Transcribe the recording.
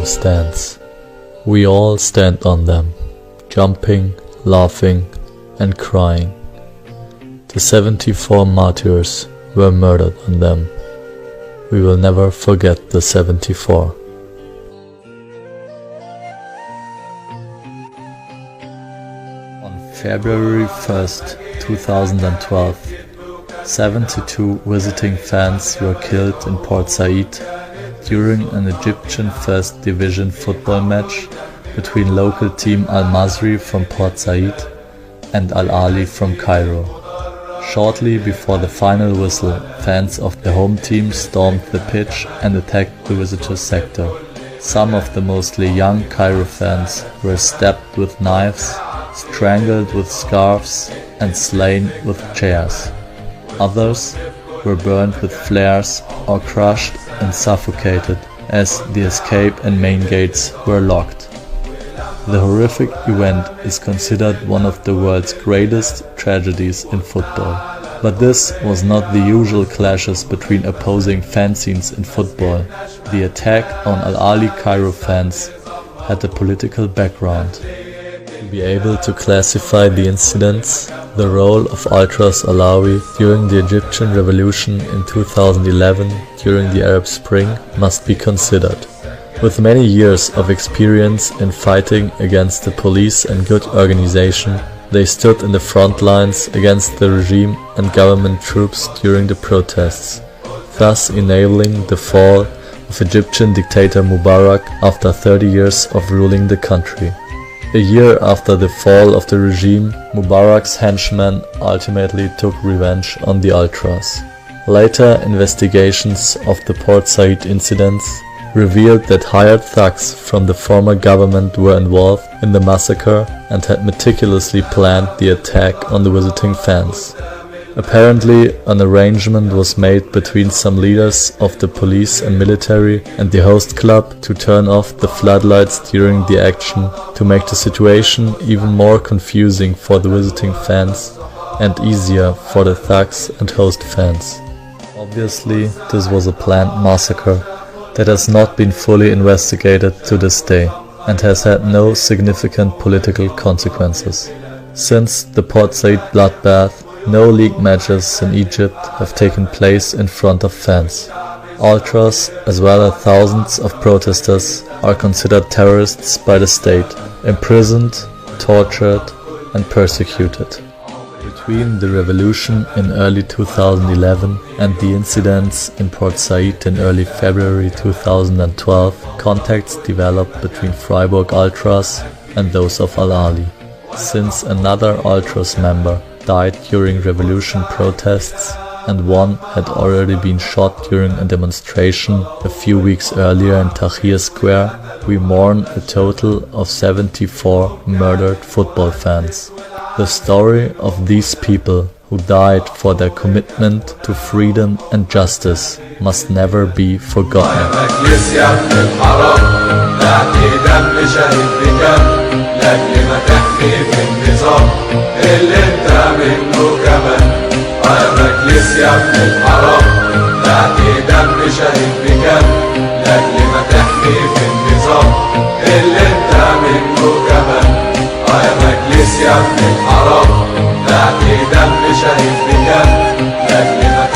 stadium stands. We all stand on them, jumping, laughing, and crying. The 74 martyrs were murdered on them. We will never forget the 74. On February 1st, 2012, 72 visiting fans were killed in Port Said during an Egyptian First Division football match between local team Al-Masri from Port Said and Al-Ali from Cairo. Shortly before the final whistle, fans of the home team stormed the pitch and attacked the visitor sector. Some of the mostly young Cairo fans were stabbed with knives, strangled with scarves, and slain with chairs. Others were burned with flares or crushed and suffocated as the escape and main gates were locked. The horrific event is considered one of the world's greatest tragedies in football. But this was not the usual clashes between opposing fan scenes in football. The attack on Al-Ali Cairo fans had a political background. To be able to classify the incidents, the role of Ultras Alawi during the Egyptian Revolution in 2011 during the Arab Spring must be considered. With many years of experience in fighting against the police and good organization, they stood in the front lines against the regime and government troops during the protests, thus enabling the fall of Egyptian dictator Mubarak after 30 years of ruling the country. A year after the fall of the regime, Mubarak's henchmen ultimately took revenge on the Ultras. Later investigations of the Port Said incidents revealed that hired thugs from the former government were involved in the massacre and had meticulously planned the attack on the visiting fans. Apparently, an arrangement was made between some leaders of the police and military and the host club to turn off the floodlights during the action to make the situation even more confusing for the visiting fans and easier for the thugs and host fans. Obviously, this was a planned massacre that has not been fully investigated to this day and has had no significant political consequences. Since the Port Said bloodbath, no league matches in Egypt have taken place in front of fans. Ultras, as well as thousands of protesters, are considered terrorists by the state, imprisoned, tortured, and persecuted. Between the revolution in early 2011 and the incidents in Port Said in early February 2012, contacts developed between Freiburg Ultras and those of Al-Ali. Since another Ultras member died during revolution protests and one had already been shot during a demonstration a few weeks earlier in Tahrir Square, we mourn a total of 74 murdered football fans. The story of these people who died for their commitment to freedom and justice must never be forgotten. يا ابن الحرام، لا دم شهيد بكم، لاجل ما